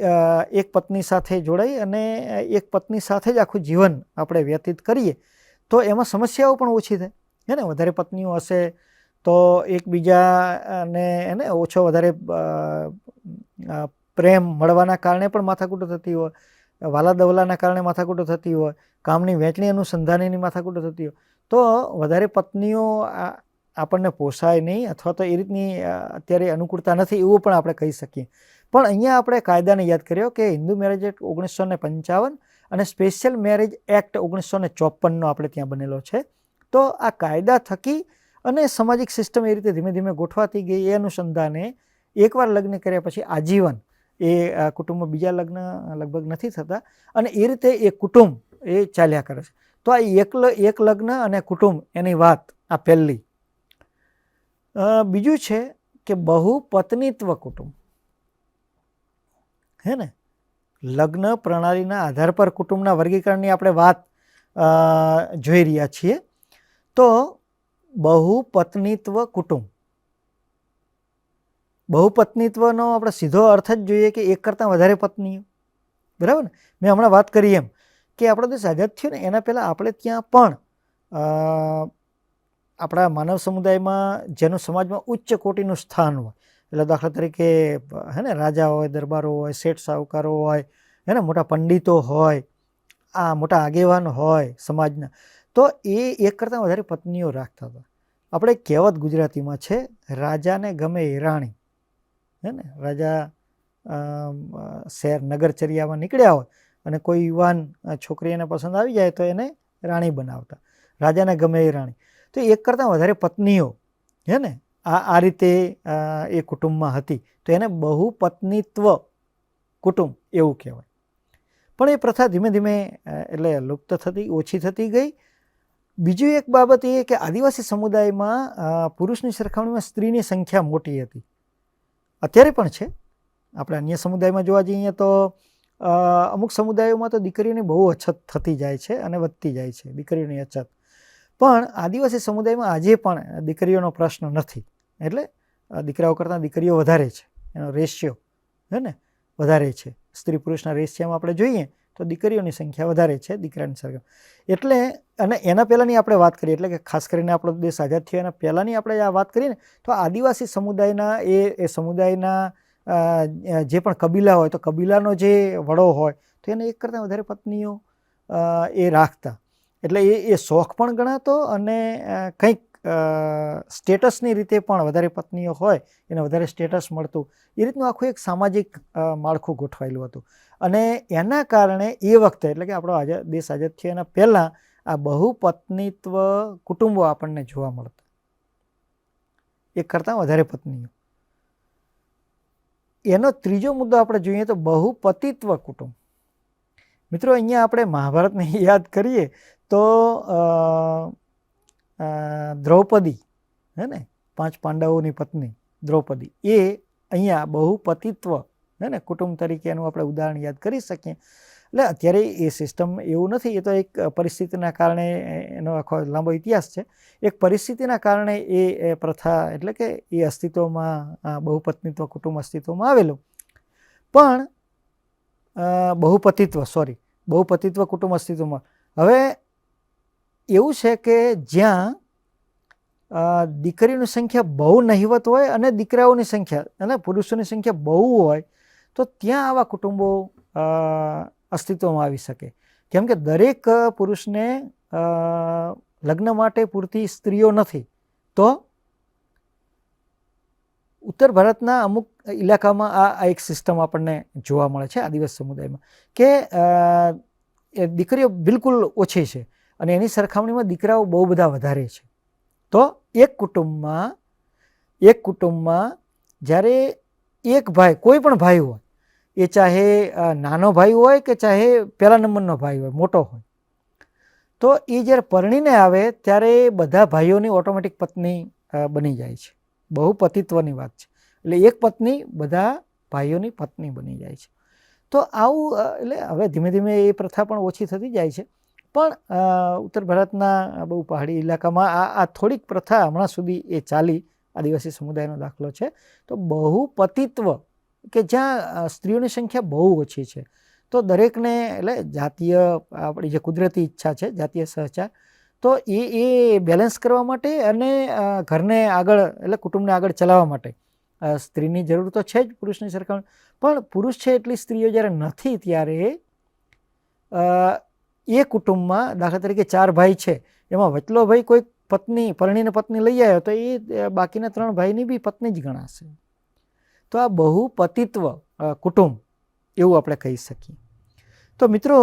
એક પત્ની સાથે જોડાઈ અને એક પત્ની સાથે જ આખું જીવન આપણે વ્યતીત કરીએ તો એમાં સમસ્યાઓ પણ ઓછી થાય. વધારે પત્નીઓ હશે તો એકબીજાને ઓછો વધારે પ્રેમ મળવાના કારણે પણ માથાકૂટો થતી હોય, વાલા દવલાના કારણે માથાકૂટો થતી હોય, કામની વહેંચણી અનુસંધાનેની માથાકૂટો થતી હોય. તો વધારે પત્નીઓ આપણને પોસાય નહીં અથવા તો એ રીતની અત્યારે અનુકૂળતા નથી એવું પણ આપણે કહી શકીએ. પણ અહીંયા આપણે કાયદાને યાદ કર્યો કે હિન્દુ મેરેજ એક્ટ 1955 અને સ્પેશિયલ મેરેજ એક્ટ 1954નો આપણે ત્યાં બનેલો છે. તો આ કાયદા થકી અને સામાજિક સિસ્ટમ એ રીતે ધીમે ધીમે ગોઠવાતી ગઈ એ અનુસંધાને એકવાર લગ્ન કર્યા પછી આજીવન એ કુટુંબમાં બીજા લગ્ન લગભગ નથી થતા અને એ રીતે એ કુટુંબ એ ચાલ્યા કરે છે. તો આ એક લગ્ન અને કુટુંબ એની વાત આ પહેલી. બીજું છે કે બહુપત્નીત્વ કુટુંબ, હે ને. લગ્ન પ્રણાલીના આધાર પર કુટુંબના વર્ગીકરણની આપણે વાત જોઈ રહ્યા છીએ. તો બહુપત્નીત્વ કુટુંબ, બહુપત્નીત્વનો આપણે સીધો અર્થ જ જોઈએ કે એક કરતાં વધારે પત્નીઓ, બરાબર ને. મેં હમણાં વાત કરી એમ કે આપણો દેશ આઝાદ થયો ને એના પહેલાં આપણે ત્યાં પણ આપણા માનવ સમુદાયમાં જેનું સમાજમાં ઉચ્ચ કોટીનું સ્થાન હોય, એટલે દાખલા તરીકે હે ને રાજા હોય, દરબારો હોય, શેઠ સાહુકારો હોય, હે ને મોટા પંડિતો હોય, આ મોટા આગેવાન હોય સમાજના, તો એ એક કરતાં વધારે પત્નીઓ રાખતા હતા. આપણે કહેવત ગુજરાતીમાં છે, રાજાને ગમે એ રાણી, હે ને. રાજા શહેર નગરચર્યામાં નીકળ્યા હોય અને કોઈ યુવાન છોકરી એને પસંદ આવી જાય તો એને રાણી બનાવતા, રાજાને ગમે એ રાણી. તો એક કરતાં વધારે પત્નીઓ, હે ને, આ રીતે એ કુટુંબમાં હતી, તો એને બહુપત્નીત્વ કુટુંબ એવું કહેવાય. પણ એ પ્રથા ધીમે ધીમે એટલે લુપ્ત થતી, ઓછી થતી ગઈ. બીજી એક બાબત એ કે આદિવાસી સમુદાયમાં પુરુષની સરખામણીમાં સ્ત્રીની સંખ્યા મોટી હતી, અત્યારે પણ છે. આપણે અન્ય સમુદાયમાં જોવા જઈએ તો અમુક સમુદાયોમાં તો દીકરીઓની બહુ અછત થતી જાય છે અને વધતી જાય છે, દીકરીઓની અછત. પણ આદિવાસી સમુદાયમાં આજે પણ દીકરીઓનો પ્રશ્ન નથી, એટલે દીકરાઓ કરતાં દીકરીઓ વધારે છે, એનો રેશિયો હે ને વધારે છે. સ્ત્રી પુરુષના રેશિયામાં આપણે જોઈએ તો દીકરીઓની સંખ્યા વધારે છે દીકરાની સરખામણીમાં. એટલે અને એના પહેલાંની આપણે વાત કરીએ, એટલે કે ખાસ કરીને આપણો દેશ આઝાદ થયો એના પહેલાંની આપણે આ વાત કરીએ ને, તો આદિવાસી સમુદાયના એ સમુદાયના જે પણ કબીલા હોય, તો કબીલાનો જે વડો હોય તો એને એક કરતાં વધારે પત્નીઓ એ રાખતા. એટલે એ શોખ પણ ગણાતો અને કંઈક સ્ટેટસની રીતે પણ વધારે પત્નીઓ હોય એને વધારે સ્ટેટસ મળતું. એ રીતનું આખું એક સામાજિક માળખું ગોઠવાયેલું હતું. અને એના કારણે એ વખતે, એટલે કે આપણો દેશ આઝાદ થયો એના પહેલાં આ બહુપત્નીત્વ કુટુંબો આપણને જોવા મળતા, એક કરતાં વધારે પત્નીઓ. એનો ત્રીજો મુદ્દો આપણે જોઈએ તો બહુપતિત્વ કુટુંબ. મિત્રો, અહીંયા આપણે મહાભારતને યાદ કરીએ તો દ્રૌપદી, હે ને, 5 પાંડવોની પત્ની દ્રૌપદી, એ અહીંયા બહુપતિત્વ, હે ને, કુટુંબ તરીકે એનું આપણે ઉદાહરણ યાદ કરી શકીએ. એટલે અત્યારે એ સિસ્ટમ એવું નથી, એ તો એક પરિસ્થિતિના કારણે, એનો આખો લાંબો ઇતિહાસ છે. એક પરિસ્થિતિના કારણે એ પ્રથા, એટલે કે એ અસ્તિત્વમાં, બહુપત્નીત્વ કુટુંબ અસ્તિત્વમાં આવેલું. પણ બહુપતિત્વ કુટુંબ અસ્તિત્વમાં. હવે એવું છે કે જ્યાં દીકરીઓની સંખ્યા બહુ નહિવત હોય અને દીકરાઓની સંખ્યા અને પુરુષોની સંખ્યા બહુ હોય, તો ત્યાં આવા કુટુંબો અસ્તિત્વમાં આવી શકે. કેમ કે દરેક પુરુષને લગ્ન માટે પૂરતી સ્ત્રીઓ નથી. તો ઉત્તર ભારતના અમુક ઇલાકામાં આ એક સિસ્ટમ આપણને જોવા મળે છે આદિવાસી સમુદાયમાં, કે દીકરીઓ બિલકુલ ઓછી છે અને એની સરખામણીમાં દીકરાઓ બહુ બધા વધારે છે. તો એક કુટુંબમાં જ્યારે એક ભાઈ, કોઈ પણ ભાઈ હોય, એ ચાહે નાનો ભાઈ હોય કે ચાહે પહેલા નંબરનો ભાઈ હોય, મોટો હોય, તો એ જ્યારે પરણીને આવે ત્યારે બધા ભાઈઓની ઓટોમેટિક પત્ની બની જાય છે. બહુપતિત્વની વાત છે. એટલે એક પત્ની બધા ભાઈઓની પત્ની બની જાય છે. તો આવું, એટલે હવે ધીમે ધીમે એ પ્રથા પણ ઓછી થતી જાય છે. પણ ઉત્તર ભારતના બહુ પહાડી ઇલાકામાં આ થોડીક પ્રથા હમણાં સુધી એ ચાલી, આદિવાસી સમુદાયનો દાખલો છે. તો બહુપતિત્વ, કે જ્યાં સ્ત્રીઓની સંખ્યા બહુ ઓછી છે, તો દરેકને, એટલે જાતીય આપણી જે કુદરતી ઈચ્છા છે, જાતીય સહચાર, તો એ બેલેન્સ કરવા માટે અને ઘરને આગળ, એટલે કુટુંબને આગળ ચલાવવા માટે સ્ત્રીની જરૂર તો છે જ પુરુષની સરખામણી. પણ પુરુષ છે એટલી સ્ત્રીઓ જ્યારે નથી, ત્યારે એ કુટુંબમાં દાખલા તરીકે 4 ભાઈ છે, એમાં વચલો ભાઈ કોઈ પત્ની, પરણીને પત્ની લઈ આવ્યો, તો એ બાકીના 3 ભાઈની બી પત્ની જ ગણાશે. તો આ બહુપતિત્વ કુટુંબ એવું આપણે કહી શકીએ. તો મિત્રો,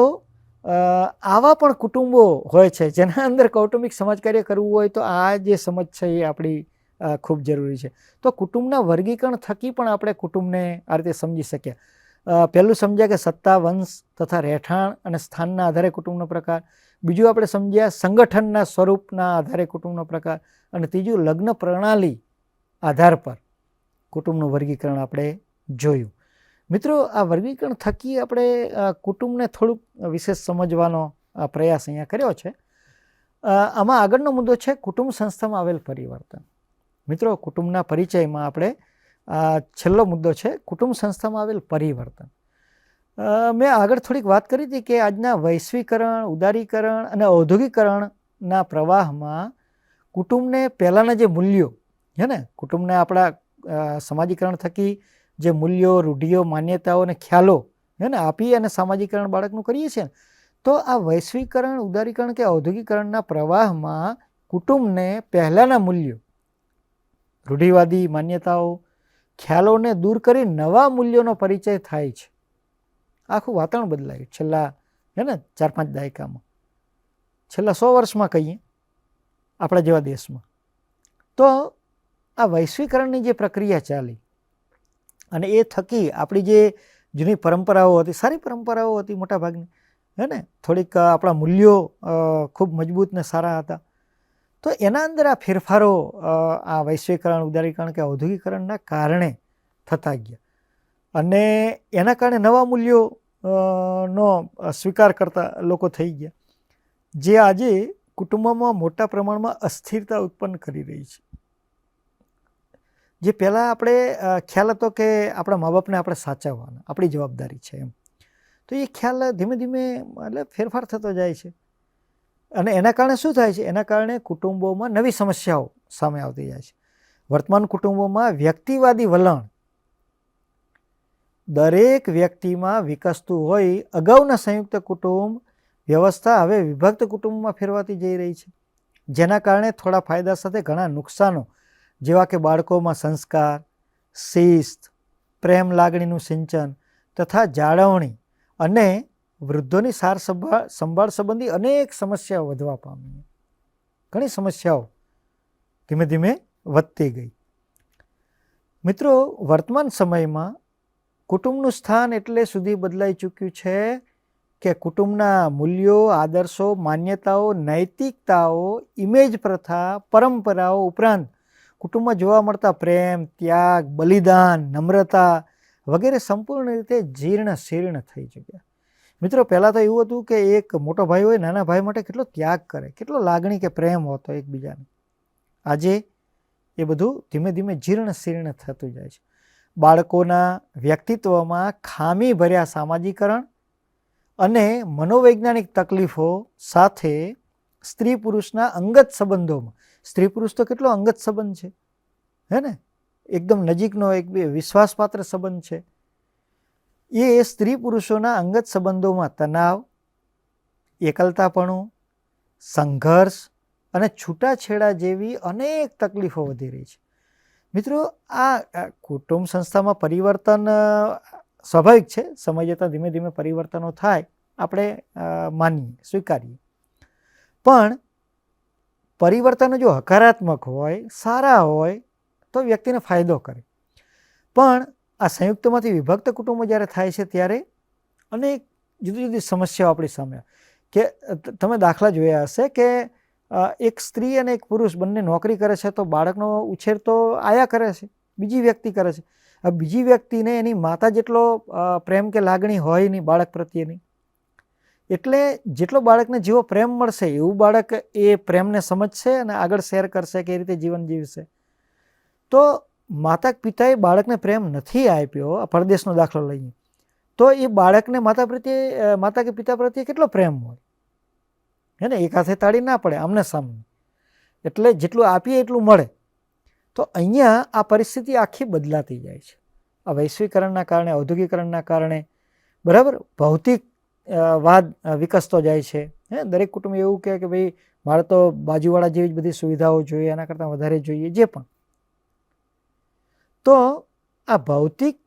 આવા પણ કુટુંબો હોય છે જેના અંદર કૌટુંબિક સમાજકાર્ય કરવું હોય, તો આ જે સમજ છે એ આપણી ખૂબ જરૂરી છે. તો કુટુંબના વર્ગીકરણ થકી પણ આપણે કુટુંબને આ રીતે સમજી શકીએ. પહેલું સમજ્યા કે સત્તા, વંશ તથા રહેઠાણ અને સ્થાનના આધારે કુટુંબનો પ્રકાર. બીજું આપણે સમજ્યા સંગઠનના સ્વરૂપના આધારે કુટુંબનો પ્રકાર. અને ત્રીજું લગ્ન પ્રણાલી આધાર પર કુટુંબનું વર્ગીકરણ આપણે જોયું. મિત્રો, આ વર્ગીકરણ થકી આપણે કુટુંબને થોડુંક વિશેષ સમજવાનો પ્રયાસ અહીંયા કર્યો છે. આમાં આગળનો મુદ્દો છે કુટુંબ સંસ્થામાં આવેલ પરિવર્તન. મિત્રો, કુટુંબના પરિચયમાં આપણે છેલ્લો મુદ્દો છે કુટુંબ સંસ્થામાં આવેલ પરિવર્તન. મેં આગળ થોડીક વાત કરી હતી કે આજના વૈશ્વિકરણ, ઉદારીકરણ અને ઔદ્યોગિકરણના પ્રવાહમાં કુટુંબને પહેલાંના જે મૂલ્યો છે ને, કુટુંબને આપણા સમાજીકરણ થકી જે મૂલ્યો, રૂઢિઓ, માન્યતાઓ અને ખ્યાલો છે ને આપી અને સામાજિકરણ બાળકનું કરીએ છીએ, તો આ વૈશ્વિકરણ, ઉદારીકરણ કે ઔદ્યોગિકરણના પ્રવાહમાં કુટુંબને પહેલાંના મૂલ્યો, રૂઢિવાદી માન્યતાઓ, ખ્યાલોને દૂર કરી નવા મૂલ્યોનો પરિચય થાય છે. આખું વાતાવરણ બદલાયું છેલ્લા 4-5 દાયકામાં, છેલ્લા 100 વર્ષમાં કહીએ આપણા જેવા દેશમાં. તો આ વૈશ્વિકરણની જે પ્રક્રિયા ચાલી અને એ થકી આપણી જે જૂની પરંપરાઓ હતી, સારી પરંપરાઓ હતી મોટાભાગની, થોડીક આપણા મૂલ્યો ખૂબ મજબૂત ને સારા હતા, તો એના અંદર આ ફેરફારો આ વૈશ્વિકરણ, ઉદારીકરણ કે ઔદ્યોગિકરણના કારણે થતા ગયા અને એના કારણે નવા મૂલ્યો નો સ્વીકાર કરતા લોકો થઈ ગયા, જે આજે કુટુંબમાં મોટા પ્રમાણમાં અસ્થિરતા ઉત્પન્ન કરી રહી છે. જે પહેલાં આપણે ખ્યાલ હતો કે આપણા મા બાપને આપણે સાચવવાના, આપણી જવાબદારી છે એમ, તો એ ખ્યાલ ધીમે ધીમે એટલે ફેરફાર થતો જાય છે અને એના કારણે શું થાય છે? એના કારણે કુટુંબોમાં નવી સમસ્યાઓ સામે આવતી જાય છે. વર્તમાન કુટુંબોમાં વ્યક્તિવાદી વલણ દરેક વ્યક્તિમાં વિકસતું હોય. અગાઉના સંયુક્ત કુટુંબ વ્યવસ્થા હવે વિભક્ત કુટુંબમાં ફેરવાતી જઈ રહી છે, જેના કારણે થોડા ફાયદા સાથે ઘણા નુકસાનો, જેવા કે બાળકોમાં સંસ્કાર, શિસ્ત, પ્રેમ લાગણીનું સિંચન તથા જાળવણી અને વૃદ્ધોની સાર સંભાળ સંબંધી અનેક સમસ્યાઓ વધવા પામી. ઘણી સમસ્યાઓ ધીમે ધીમે વધતી ગઈ. મિત્રો, વર્તમાન સમયમાં કુટુંબનું સ્થાન એટલે સુધી બદલાઈ ચૂક્યું છે કે કુટુંબના મૂલ્યો, આદર્શો, માન્યતાઓ, નૈતિકતાઓ, ઇમેજ પ્રથા, પરંપરાઓ ઉપરાંત કુટુંબમાં જોવા મળતા પ્રેમ, ત્યાગ, બલિદાન, નમ્રતા વગેરે સંપૂર્ણ રીતે જીર્ણ શીર્ણ થઈ ચૂક્યા. મિત્રો, પહેલાં તો એવું હતું કે એક મોટો ભાઈ હોય નાના ભાઈ માટે કેટલો ત્યાગ કરે, કેટલો લાગણી કે પ્રેમ હોતો એકબીજાને. આજે એ બધું ધીમે ધીમે જીર્ણ શીર્ણ થતું જાય છે. બાળકોના વ્યક્તિત્વમાં ખામી ભર્યા સામાજિકરણ અને મનોવૈજ્ઞાનિક તકલીફો સાથે સ્ત્રી પુરુષના અંગત સંબંધોમાં, સ્ત્રી પુરુષ તો કેટલો અંગત સંબંધ છે, હે ને, એકદમ નજીકનો એક વિશ્વાસપાત્ર સંબંધ છે. એ સ્ત્રી પુરુષોના અંગત સંબંધોમાં તણાવ, એકલતાપણું, સંઘર્ષ અને છૂટાછેડા જેવી અનેક તકલીફો વધી રહી છે. મિત્રો, આ કુટુંબ સંસ્થામાં પરિવર્તન સ્વાભાવિક છે, સમય જતાં ધીમે ધીમે પરિવર્તનો થાય, આપણે માનીએ, સ્વીકારીએ, પણ પરિવર્તનો જો હકારાત્મક હોય, સારા હોય તો વ્યક્તિને ફાયદો કરે. પણ આ સંયુક્તમાંથી વિભક્ત કુટુંબો જ્યારે થાય છે ત્યારે અનેક જુદી જુદી સમસ્યાઓ આપણી સામે, કે તમે દાખલા જોયા હશે કે એક સ્ત્રી અને એક પુરુષ બંને નોકરી કરે છે તો બાળકનો ઉછેર તો આયા કરે છે, બીજી વ્યક્તિ કરે છે. હવે બીજી વ્યક્તિને એની માતા જેટલો પ્રેમ કે લાગણી હોય નહીં બાળક પ્રત્યેની, એટલે જેટલો બાળકને જેવો પ્રેમ મળશે એવું બાળક એ પ્રેમને સમજશે અને આગળ શેર કરશે, કે એ રીતે જીવન જીવશે. તો માતા પિતાએ બાળકને પ્રેમ નથી આપ્યો, પરદેશનો દાખલો લઈએ, તો એ બાળકને માતા કે પિતા પ્રત્યે કેટલો પ્રેમ હોય, હે ને, એક હાથે તાળી ના પડે આમને સામને, એટલે જેટલું આપીએ એટલું મળે. તો અહીંયા આ પરિસ્થિતિ આખી બદલાતી જાય છે. આ વૈશ્વિકરણના કારણે, ઔદ્યોગિકરણના કારણે, બરાબર, ભૌતિક વાદ વિકસતો જાય છે. દરેક કુટુંબ એવું કહે કે ભાઈ મારે તો બાજુવાળા જેવી જ બધી સુવિધાઓ જોઈએ, એના કરતાં વધારે જોઈએ, જે પણ. તો આ ભૌતિક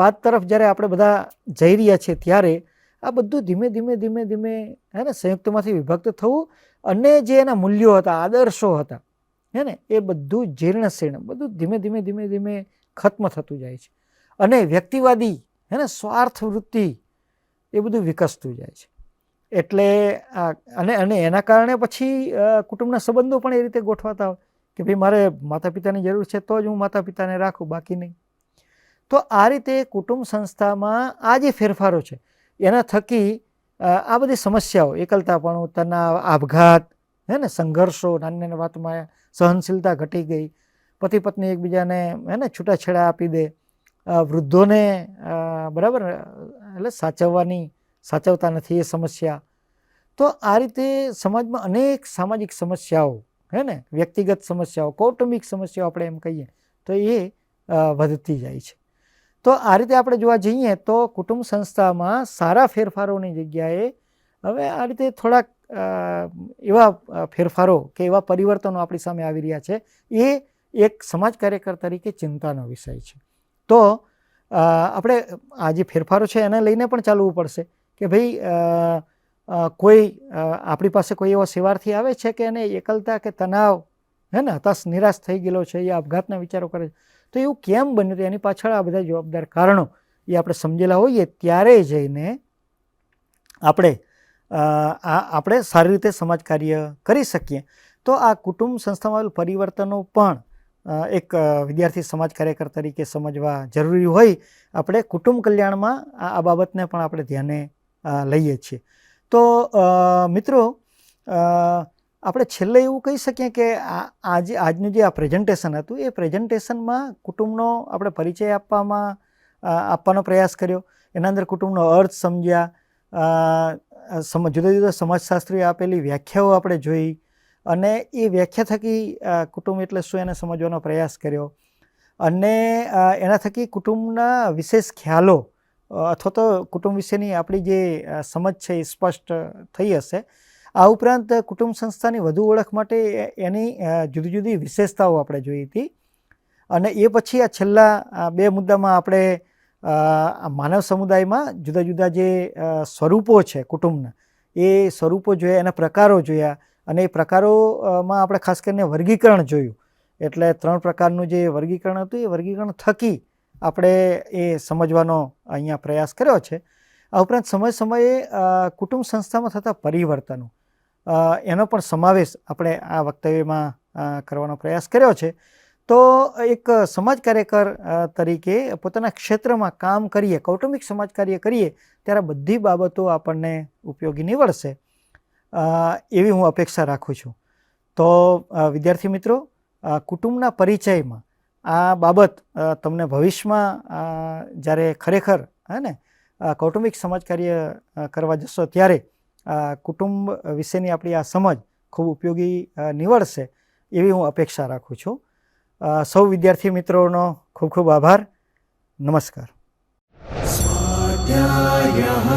વાત તરફ જ્યારે આપણે બધા જઈ રહ્યા છીએ ત્યારે આ બધું ધીમે ધીમે ધીમે ધીમે હે ને સંયુક્તમાંથી વિભક્ત થવું અને જે એના મૂલ્યો હતા, આદર્શો હતા, હે ને, એ બધું જીર્ણ શીર્ણ, બધું ધીમે ધીમે ધીમે ધીમે ખત્મ થતું જાય છે અને વ્યક્તિવાદી, હે ને, સ્વાર્થ વૃત્તિ એ બધું વિકસતું જાય છે. એટલે અને એના કારણે પછી કુટુંબના સંબંધો પણ એ રીતે ગોઠવાતા હોય કે ભાઈ મારે માતા પિતાની જરૂર છે તો જ હું માતા પિતાને રાખું, બાકી નહીં. તો આ રીતે કુટુંબ સંસ્થામાં આ જે ફેરફારો છે એના થકી આ બધી સમસ્યાઓ, એકલતાપણું, તણાવ, આપઘાત, હે ને, સંઘર્ષો, નાની નાની વાતમાં સહનશીલતા ઘટી ગઈ, પતિ પત્ની એકબીજાને હે ને છૂટાછેડા આપી દે, વૃદ્ધોને બરાબર એટલે સાચવતા નથી એ સમસ્યા. તો આ રીતે સમાજમાં અનેક સામાજિક સમસ્યાઓ, હે ને, વ્યક્તિગત સમસ્યાઓ, કૌટુંબિક સમસ્યાઓ આપણે એમ કહીએ તો એ વધતી જાય છે. તો આ રીતે આપણે જોવા જઈએ તો કુટુંબ સંસ્થામાં સારા ફેરફારોની જગ્યાએ હવે આ રીતે થોડાક એવા ફેરફારો કે એવા પરિવર્તનો આપણી સામે આવી રહ્યા છે. એ એક સમાજ કાર્યકર તરીકે ચિંતાનો વિષય છે. તો આપણે આ જે ફેરફારો છે એને લઈને પણ ચાલવું પડશે કે ભાઈ કોઈ આપણી પાસે કોઈ એવો સેવાર્થી આવે છે કે એને એકલતા કે તણાવ, હે ને, હતાશ નિરાશ થઈ ગયેલો છે, એ આપઘાતના વિચારો કરે છે, તો એવું કેમ બન્યું? તો એની પાછળ આ બધા જવાબદાર કારણો એ આપણે સમજેલા હોઈએ ત્યારે જઈને આપણે સારી રીતે સમાજ કાર્ય કરી શકીએ. તો આ કુટુંબ સંસ્થામાં પરિવર્તનો પણ એક વિદ્યાર્થી સમાજ કાર્યકર તરીકે સમજવા જરૂરી હોય. આપણે કુટુંબ કલ્યાણમાં આ બાબતને પણ આપણે ધ્યાને લઈએ છીએ. તો મિત્રો, આપણે છેલ્લે એવું કહી શકીએ કે આજનું જે આ પ્રેઝન્ટેશન હતું એ પ્રેઝન્ટેશનમાં કુટુંબનો આપણે પરિચય આપવાનો પ્રયાસ કર્યો. એના અંદર કુટુંબનો અર્થ સમજ્યા, જુદા જુદા સમાજશાસ્ત્રીએ આપેલી વ્યાખ્યાઓ આપણે જોઈ અને એ વ્યાખ્યા થકી કુટુંબ એટલે શું એને સમજવાનો પ્રયાસ કર્યો. અને એના થકી કુટુંબના વિશેષ ખ્યાલો અથવા તો કુટુંબ વિશેની આપણી જે સમજ છે એ સ્પષ્ટ થઈ હશે. આ ઉપરાંત કુટુંબ સંસ્થાની વધુ ઓળખ માટે એની જુદી જુદી વિશેષતાઓ આપણે જોઈ હતી. અને એ પછી આ છેલ્લા બે મુદ્દામાં આપણે માનવ સમુદાયમાં જુદા જુદા જે સ્વરૂપો છે કુટુંબના, એ સ્વરૂપો જોયા, એના પ્રકારો જોયા. અને એ પ્રકારોમાં આપણે ખાસ કરીને વર્ગીકરણ જોયું. એટલે 3 પ્રકારનું જે વર્ગીકરણ હતું એ વર્ગીકરણ થકી આપણે એ સમજવાનો અહીંયા પ્રયાસ કર્યો છે. આ ઉપરાંત સમયે કુટુંબ સંસ્થામાં થતા પરિવર્તનો એનો પણ સમાવેશ આપણે આ વક્તવ્યમાં કરવાનો પ્રયાસ કર્યો છે. તો એક સમાજ કાર્યકર તરીકે પોતાના ક્ષેત્રમાં કામ કરીએ, કૌટુંબિક સમાજ કાર્ય કરીએ ત્યારે બધી બાબતો આપણને ઉપયોગી નીવડશે એવી હું અપેક્ષા રાખું છું. તો વિદ્યાર્થી મિત્રો, કુટુંબના પરિચયમાં આ બાબત તમને ભવિષ્યમાં જ્યારે ખરેખર, હે ને, કૌટુંબિક સમાજ કાર્ય કરવા જશો ત્યારે કુટુંબ વિશેની આપણી આ સમજ ખૂબ ઉપયોગી નીવડશે એવી હું અપેક્ષા રાખું છું. સૌ વિદ્યાર્થી મિત્રોનો ખૂબ ખૂબ આભાર. નમસ્કાર. સ્વાધ્યાયઃ